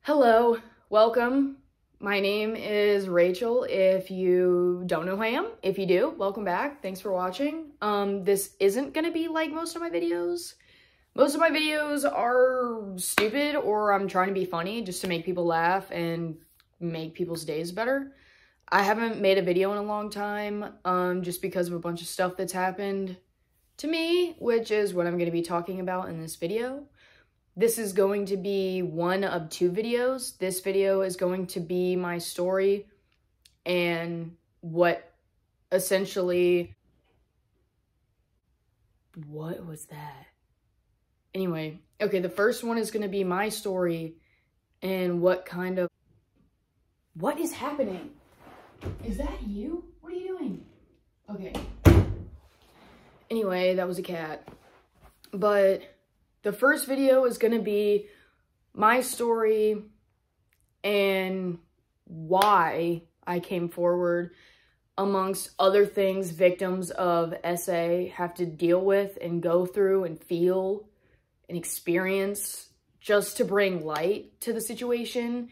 Hello, welcome. My name is Rachel. If you don't know who I am, if you do, welcome back. Thanks for watching. This isn't gonna be like most of my videos. Most of my videos are stupid or I'm trying to be funny just to make people laugh and make people's days better. I haven't made a video in a long time, just because of a bunch of stuff that's happened to me, which is what I'm gonna be talking about in this video. This is going to be one of two videos. This video is going to be my story and what essentially... What was that? Anyway, okay, the first one is going to be my story and what kind of... What is happening? Is that you? What are you doing? Okay. Anyway, that was a cat. But the first video is going to be my story and why I came forward, amongst other things victims of SA have to deal with and go through and feel and experience, just to bring light to the situation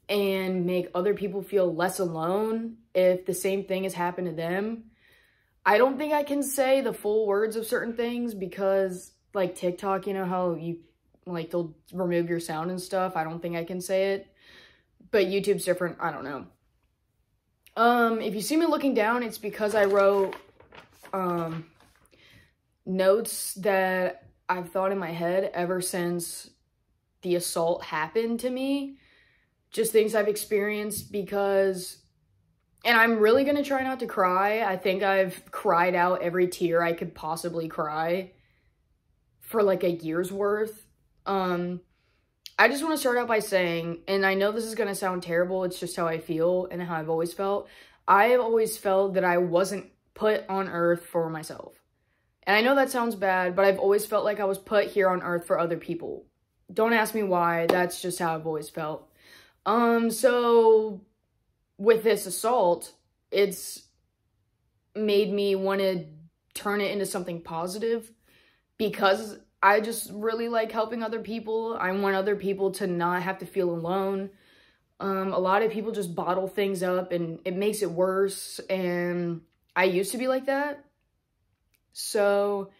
and make other people feel less alone if the same thing has happened to them. I don't think I can say the full words of certain things because, like TikTok, you know how you, like, they'll remove your sound and stuff. I don't think I can say it, but YouTube's different. I don't know. If you see me looking down, it's because I wrote, notes that I've thought in my head ever since the assault happened to me. Just things I've experienced because, and I'm really gonna try not to cry. I think I've cried out every tear I could possibly cry for like a year's worth. I just want to start out by saying, and I know this is going to sound terrible, it's just how I feel and how I've always felt. I have always felt that I wasn't put on earth for myself. And I know that sounds bad, but I've always felt like I was put here on earth for other people. Don't ask me why, that's just how I've always felt. So with this assault, it's made me want to turn it into something positive, because I just really like helping other people. I want other people to not have to feel alone. A lot of people just bottle things up and it makes it worse. And I used to be like that. So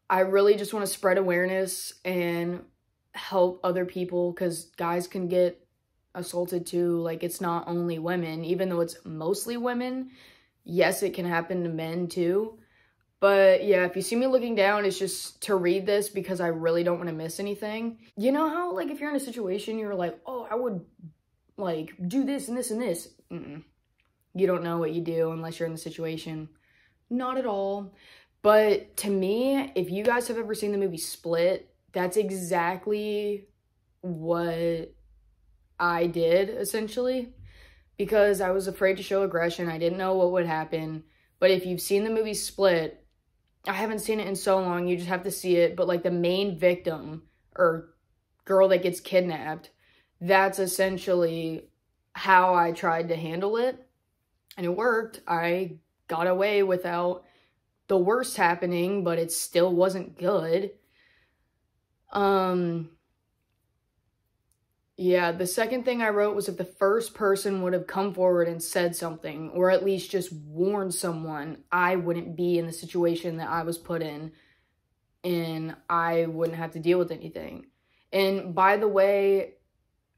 I really just want to spread awareness and help other people, because guys can get assaulted too. Like, it's not only women, even though it's mostly women. Yes, it can happen to men too. But yeah, if you see me looking down, it's just to read this because I really don't want to miss anything. You know how, like, if you're in a situation, you're like, oh, I would, like, do this and this and this. You don't know what you do unless you're in the situation. Not at all. But to me, if you guys have ever seen the movie Split, that's exactly what I did, essentially. Because I was afraid to show aggression. I didn't know what would happen. But if you've seen the movie Split, I haven't seen it in so long, you just have to see it, but like the main victim, or girl that gets kidnapped, that's essentially how I tried to handle it, and it worked. I got away without the worst happening, but it still wasn't good. Yeah, the second thing I wrote was if the first person would have come forward and said something, or at least just warned someone, I wouldn't be in the situation that I was put in, and I wouldn't have to deal with anything. And by the way,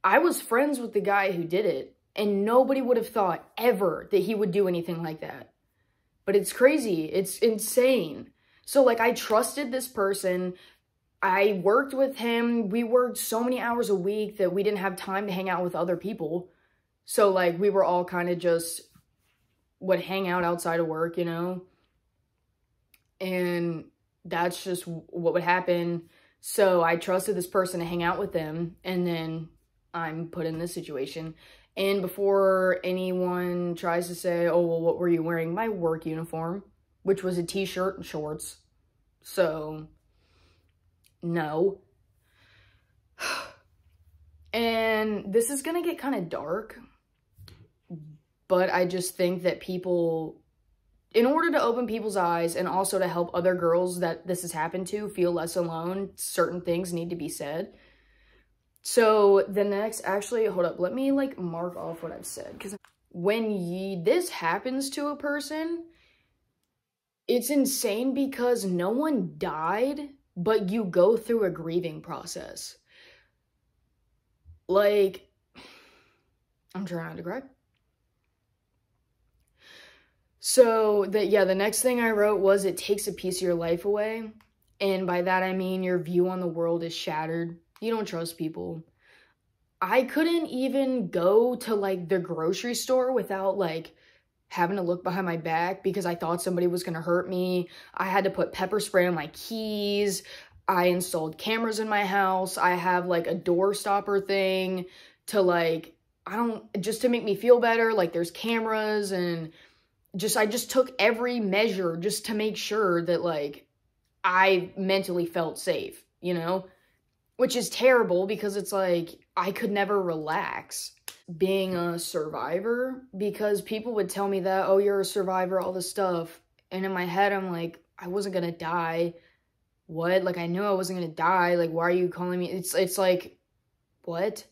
I was friends with the guy who did it, and nobody would have thought ever that he would do anything like that. But it's crazy. It's insane. So, like, I trusted this person. I worked with him. We worked so many hours a week that we didn't have time to hang out with other people. So, like, we were all kind of just would hang out outside of work, you know? And that's just what would happen. So I trusted this person to hang out with them, and then I'm put in this situation. And before anyone tries to say, oh, well, what were you wearing? My work uniform, which was a t-shirt and shorts. So... no. And this is gonna get kind of dark, but I just think that people, in order to open people's eyes and also to help other girls that this has happened to feel less alone, certain things need to be said. So the next, actually, hold up, let me like mark off what I've said, because when this happens to a person, it's insane because no one died, but you go through a grieving process. Like, I'm trying to cry. So, the next thing I wrote was, it takes a piece of your life away. And by that, I mean your view on the world is shattered. You don't trust people. I couldn't even go to, like, the grocery store without, like, having to look behind my back because I thought somebody was going to hurt me. I had to put pepper spray on my keys. I installed cameras in my house. I have, like, a door stopper thing to, like, just to make me feel better. Like, there's cameras, and I just took every measure just to make sure that, like, I mentally felt safe, you know? Which is terrible because it's like, I could never relax being a survivor, because people would tell me that, oh, you're a survivor, all this stuff. And in my head, I'm like, I wasn't gonna die. What? Like, I knew I wasn't gonna die. Like, why are you calling me? It's like, what?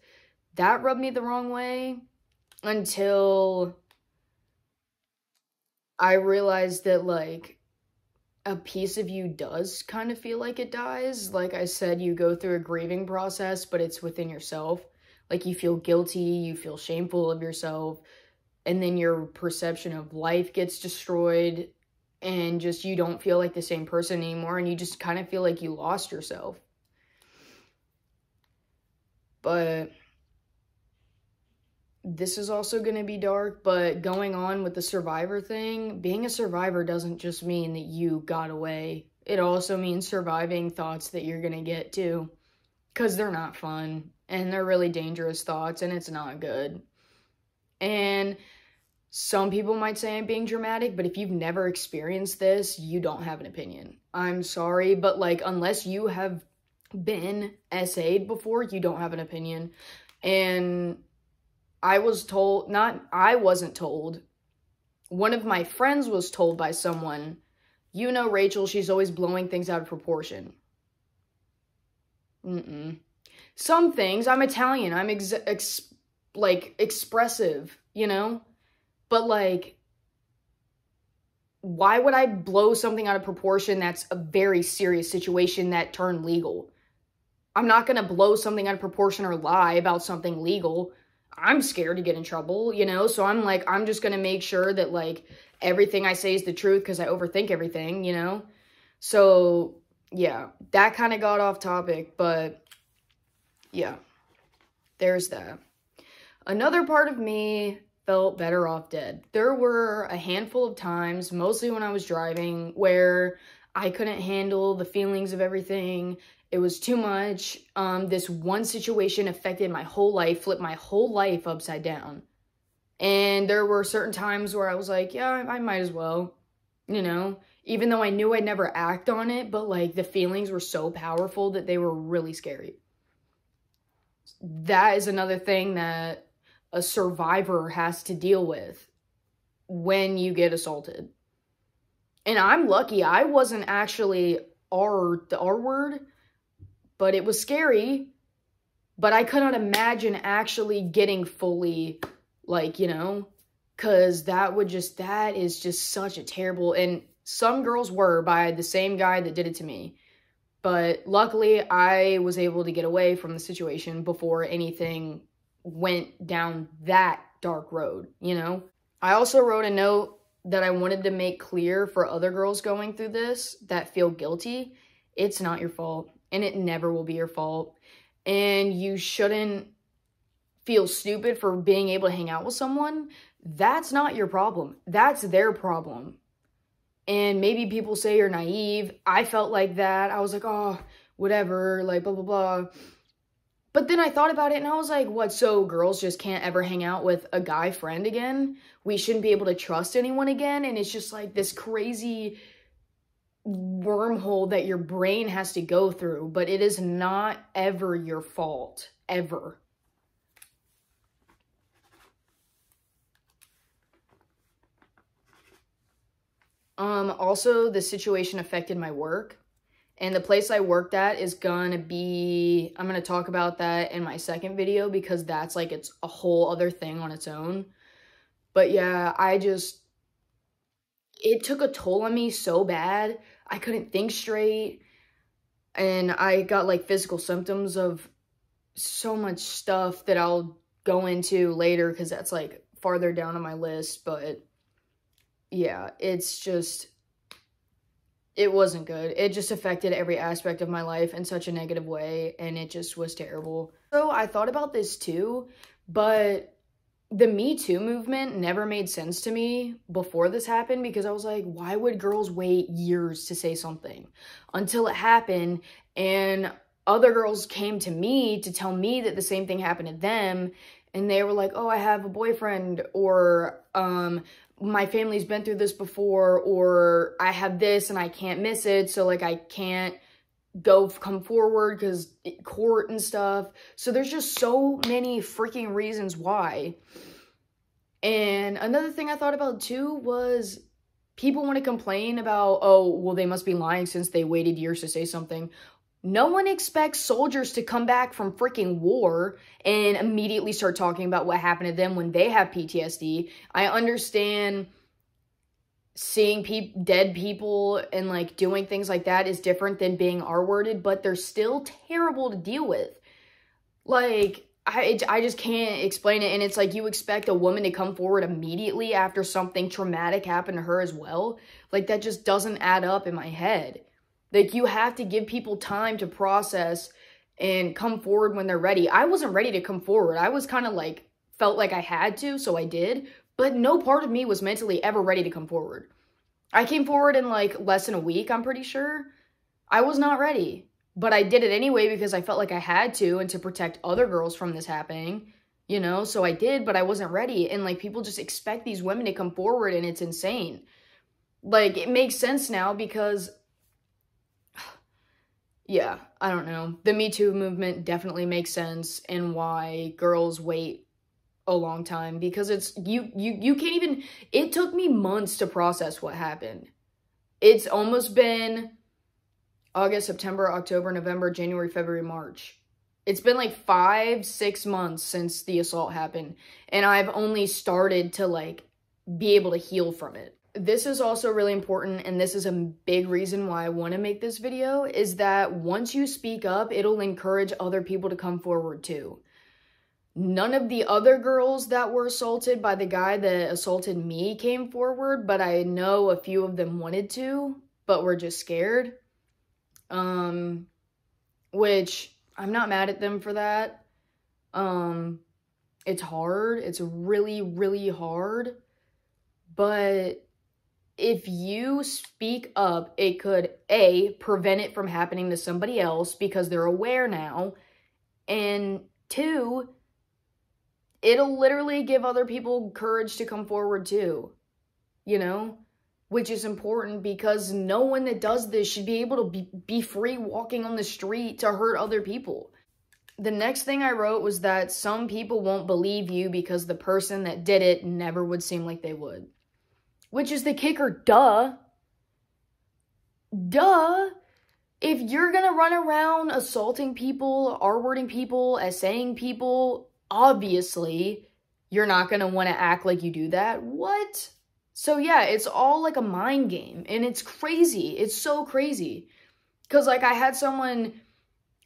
That rubbed me the wrong way until I realized that, like, a piece of you does kind of feel like it dies. Like I said, you go through a grieving process, but it's within yourself. Like, you feel guilty, you feel shameful of yourself, and then your perception of life gets destroyed, and just you don't feel like the same person anymore, and you just kind of feel like you lost yourself. But this is also going to be dark, but going on with the survivor thing, being a survivor doesn't just mean that you got away. It also means surviving thoughts that you're going to get too, because they're not fun, and they're really dangerous thoughts, and it's not good. And some people might say I'm being dramatic, but if you've never experienced this, you don't have an opinion. I'm sorry, but, like, unless you have been SA'd before, you don't have an opinion. And I was told, I wasn't told. One of my friends was told by someone, you know Rachel, she's always blowing things out of proportion. Some things, I'm Italian, I'm expressive, you know? But, like, why would I blow something out of proportion that's a very serious situation that turned legal? I'm not gonna blow something out of proportion or lie about something legal. I'm scared to get in trouble, you know? So I'm like, I'm just gonna make sure that, like, everything I say is the truth because I overthink everything, you know? So, yeah, that kind of got off topic, but yeah, there's that. Another part of me felt better off dead. There were a handful of times, mostly when I was driving, where I couldn't handle the feelings of everything. It was too much. This one situation affected my whole life, flipped my whole life upside down. And there were certain times where I was like, yeah, I might as well, you know? Even though I knew I'd never act on it, but, like, the feelings were so powerful that they were really scary. That is another thing that a survivor has to deal with when you get assaulted. And I'm lucky I wasn't actually the R word, but it was scary. But I could not imagine actually getting fully, like, you know, because that is just such a terrible, and some girls were by the same guy that did it to me. But luckily, I was able to get away from the situation before anything went down that dark road, you know? I also wrote a note that I wanted to make clear for other girls going through this that feel guilty. It's not your fault, and it never will be your fault. And you shouldn't feel stupid for being able to hang out with someone. That's not your problem. That's their problem. And maybe people say you're naive. I felt like that. I was like, oh, whatever, like, blah, blah, blah. But then I thought about it, and I was like, what, so girls just can't ever hang out with a guy friend again? We shouldn't be able to trust anyone again? And it's just like this crazy wormhole that your brain has to go through. But it is not ever your fault. Ever. Also, the situation affected my work. And the place I worked at is gonna be, I'm gonna talk about that in my second video because that's like, it's a whole other thing on its own. But yeah, it took a toll on me so bad. I couldn't think straight. And I got like physical symptoms of so much stuff that I'll go into later because that's like farther down on my list. But yeah, it's just, it wasn't good. It just affected every aspect of my life in such a negative way, and it just was terrible. So I thought about this too, but the Me Too movement never made sense to me before this happened because I was like, why would girls wait years to say something? Until it happened, and other girls came to me to tell me that the same thing happened to them, and they were like, oh, I have a boyfriend, or my family's been through this before, or I have this and I can't miss it, so like I can't come forward because court and stuff. So there's just so many freaking reasons why. And another thing I thought about too was people want to complain about, oh, well, they must be lying since they waited years to say something. No one expects soldiers to come back from freaking war and immediately start talking about what happened to them when they have PTSD. I understand seeing dead people and like doing things like that is different than being R-worded, but they're still terrible to deal with. Like, I just can't explain it. And it's like you expect a woman to come forward immediately after something traumatic happened to her as well. Like, that just doesn't add up in my head. Like, you have to give people time to process and come forward when they're ready. I wasn't ready to come forward. I was kind of like, felt like I had to, so I did. But no part of me was mentally ever ready to come forward. I came forward in like less than a week, I'm pretty sure. I was not ready. But I did it anyway because I felt like I had to and to protect other girls from this happening. You know, so I did, but I wasn't ready. And like people just expect these women to come forward and it's insane. Like, it makes sense now because... yeah, I don't know. The Me Too movement definitely makes sense and why girls wait a long time because it's, you can't even, it took me months to process what happened. It's almost been August, September, October, November, January, February, March. It's been like 5-6 months since the assault happened and I've only started to like be able to heal from it. This is also really important, and this is a big reason why I want to make this video, is that once you speak up, it'll encourage other people to come forward too. None of the other girls that were assaulted by the guy that assaulted me came forward, but I know a few of them wanted to, but were just scared. Which, I'm not mad at them for that. It's hard. It's really, really hard. But if you speak up, it could, A, prevent it from happening to somebody else because they're aware now, and 2, it'll literally give other people courage to come forward too, you know, which is important because no one that does this should be able to be free walking on the street to hurt other people. The next thing I wrote was that some people won't believe you because the person that did it never would seem like they would. Which is the kicker, duh. Duh. If you're gonna run around assaulting people, R-wording people, essaying people, obviously, you're not gonna want to act like you do that. What? So yeah, it's all like a mind game, and it's crazy. It's so crazy. Because like I had someone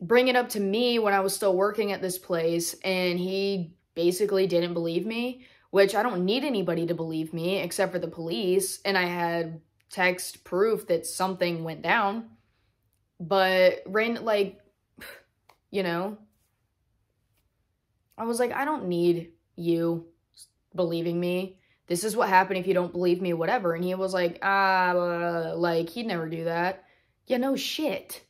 bring it up to me when I was still working at this place, and he basically didn't believe me. Which I don't need anybody to believe me except for the police. And I had text proof that something went down. But, like, you know, I was like, I don't need you believing me. This is what happened if you don't believe me, whatever. And he was like, like, he'd never do that. Yeah, no shit.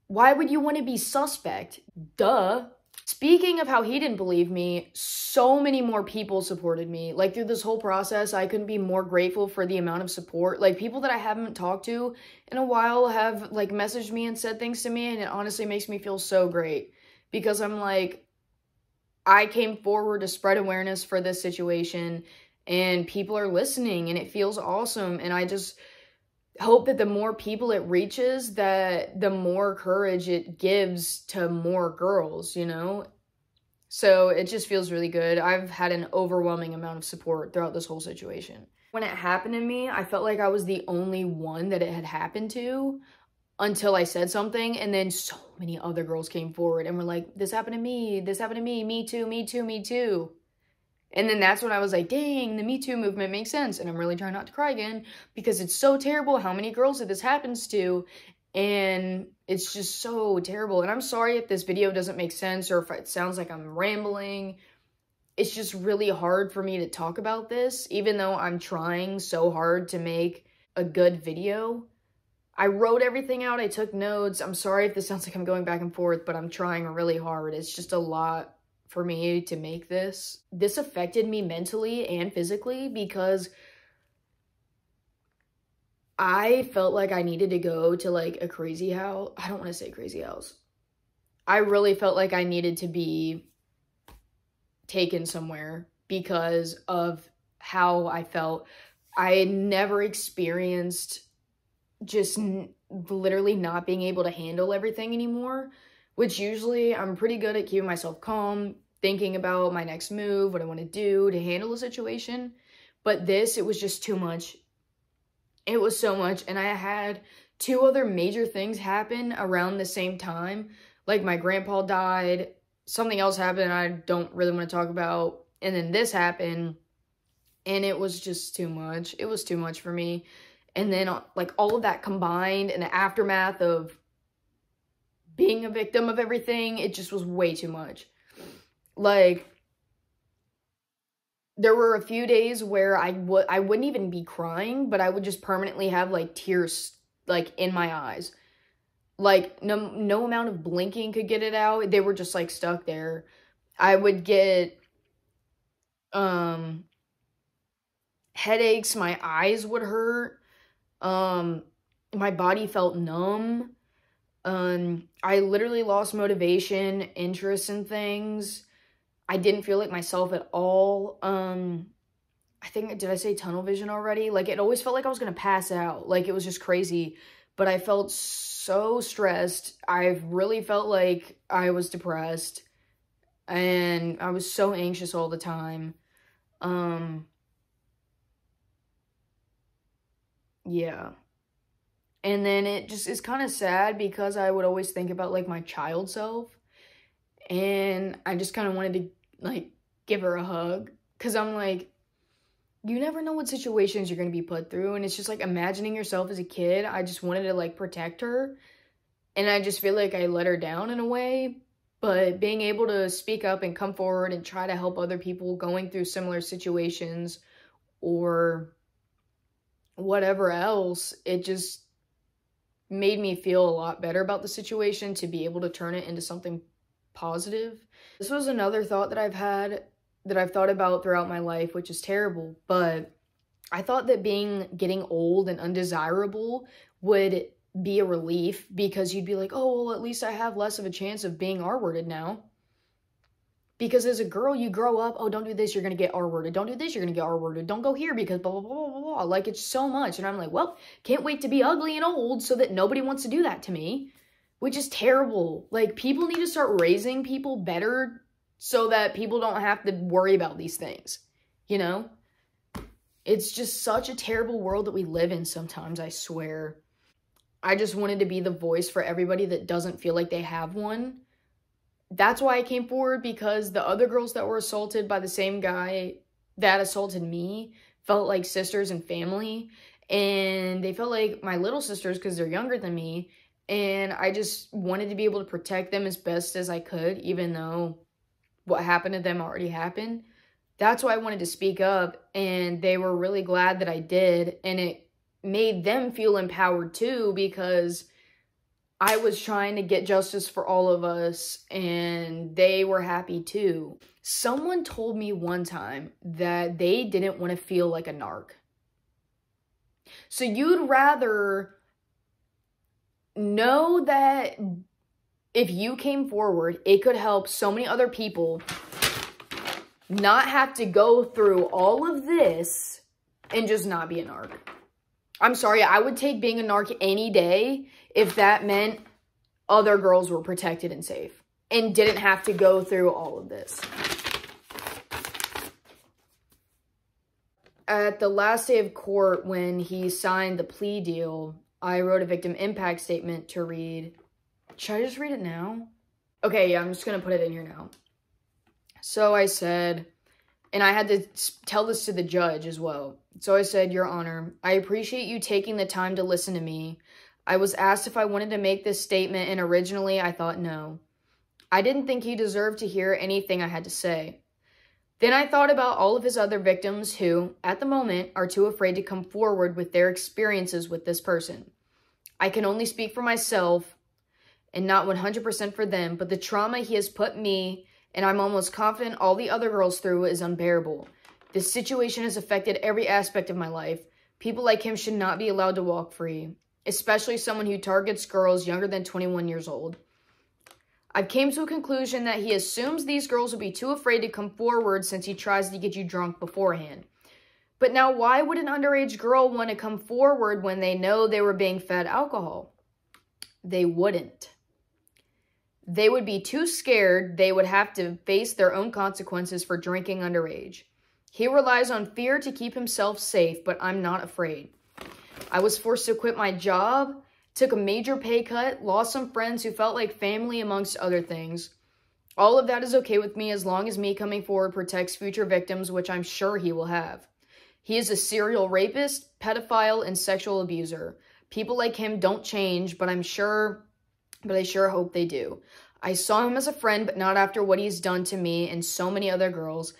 Why would you want to be suspect? Duh. Speaking of how he didn't believe me, so many more people supported me. Like, through this whole process, I couldn't be more grateful for the amount of support. Like, people that I haven't talked to in a while have, like, messaged me and said things to me, and it honestly makes me feel so great. Because I'm like, I came forward to spread awareness for this situation, and people are listening, and it feels awesome. And hope that the more people it reaches, that the more courage it gives to more girls, you know? So it just feels really good. I've had an overwhelming amount of support throughout this whole situation. When it happened to me, I felt like I was the only one that it had happened to until I said something, and then so many other girls came forward and were like, this happened to me, me too, me too, me too. And then that's when I was like, dang, the Me Too movement makes sense. And I'm really trying not to cry again because it's so terrible how many girls that this happens to. And it's just so terrible. And I'm sorry if this video doesn't make sense or if it sounds like I'm rambling. It's just really hard for me to talk about this, even though I'm trying so hard to make a good video. I wrote everything out. I took notes. I'm sorry if this sounds like I'm going back and forth, but I'm trying really hard. It's just a lot for me to make this. This affected me mentally and physically because I felt like I needed to go to like a crazy house. I don't want to say crazy house. I really felt like I needed to be taken somewhere because of how I felt. I had never experienced just literally not being able to handle everything anymore, which usually I'm pretty good at keeping myself calm, thinking about my next move, what I want to do to handle the situation. But this, it was just too much. It was so much. And I had 2 other major things happen around the same time. Like my grandpa died, something else happened I don't really want to talk about, and then this happened, and it was just too much. It was too much for me. And then like all of that combined and the aftermath of being a victim of everything, it just was way too much. Like, there were a few days where I wouldn't even be crying, but I would just permanently have like tears like in my eyes. Like no amount of blinking could get it out. They were just like stuck there. I would get headaches, my eyes would hurt. My body felt numb. I literally lost motivation, interest in things. I didn't feel like myself at all. I think, did I say tunnel vision already? Like, it always felt like I was gonna pass out. Like, it was just crazy. But I felt so stressed. I really felt like I was depressed. And I was so anxious all the time. Yeah. And then it just is kind of sad because I would always think about, like, my child self. And I just kind of wanted to, like, give her a hug. Because I'm like, you never know what situations you're going to be put through. And it's just, like, imagining yourself as a kid. I just wanted to, like, protect her. And I just feel like I let her down in a way. But being able to speak up and come forward and try to help other people going through similar situations or whatever else, it just made me feel a lot better about the situation to be able to turn it into something positive. This was another thought that I've had, that I've thought about throughout my life, which is terrible, but I thought that getting old and undesirable would be a relief because you'd be like, oh, well, at least I have less of a chance of being R-worded now. Because as a girl, you grow up, oh, don't do this, you're going to get R-worded. Don't do this, you're going to get R-worded. Don't go here because blah, blah, blah, blah, blah. Like, it's so much. And I'm like, well, can't wait to be ugly and old so that nobody wants to do that to me. Which is terrible. Like, people need to start raising people better so that people don't have to worry about these things. You know? It's just such a terrible world that we live in sometimes, I swear. I just wanted to be the voice for everybody that doesn't feel like they have one. That's why I came forward, because the other girls that were assaulted by the same guy that assaulted me felt like sisters and family. And they felt like my little sisters because they're younger than me. And I just wanted to be able to protect them as best as I could, even though what happened to them already happened. That's why I wanted to speak up, and they were really glad that I did. And it made them feel empowered too, because I was trying to get justice for all of us, and they were happy too. Someone told me one time that they didn't want to feel like a narc. So you'd rather know that if you came forward, it could help so many other people not have to go through all of this and just not be a narc. I'm sorry, I would take being a narc any day if that meant other girls were protected and safe and didn't have to go through all of this. At the last day of court, when he signed the plea deal, I wrote a victim impact statement to read. Should I just read it now? Okay, yeah, I'm just going to put it in here now. So I said, and I had to tell this to the judge as well. So I said, Your Honor, I appreciate you taking the time to listen to me. I was asked if I wanted to make this statement, and originally I thought no. I didn't think he deserved to hear anything I had to say. Then I thought about all of his other victims who, at the moment, are too afraid to come forward with their experiences with this person. I can only speak for myself and not 100% for them, but the trauma he has put me, and I'm almost confident all the other girls through, is unbearable. This situation has affected every aspect of my life. People like him should not be allowed to walk free, especially someone who targets girls younger than 21 years old. I've came to a conclusion that he assumes these girls will be too afraid to come forward since he tries to get you drunk beforehand. But now why would an underage girl want to come forward when they know they were being fed alcohol? They wouldn't. They would be too scared they would have to face their own consequences for drinking underage. He relies on fear to keep himself safe, but I'm not afraid. I was forced to quit my job, took a major pay cut, lost some friends who felt like family amongst other things. All of that is okay with me as long as me coming forward protects future victims, which I'm sure he will have. He is a serial rapist, pedophile, and sexual abuser. People like him don't change, but I sure hope they do. I saw him as a friend, but not after what he's done to me and so many other girls.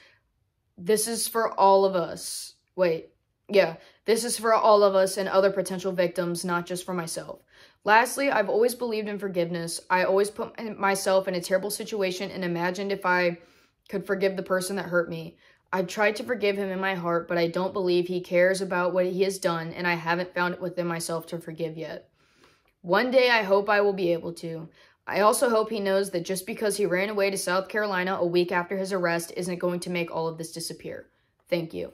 This is for all of us. This is for all of us and other potential victims, not just for myself. Lastly, I've always believed in forgiveness. I always put myself in a terrible situation and imagined if I could forgive the person that hurt me. I've tried to forgive him in my heart, but I don't believe he cares about what he has done, and I haven't found it within myself to forgive yet. One day, I hope I will be able to. I also hope he knows that just because he ran away to South Carolina a week after his arrest isn't going to make all of this disappear. Thank you.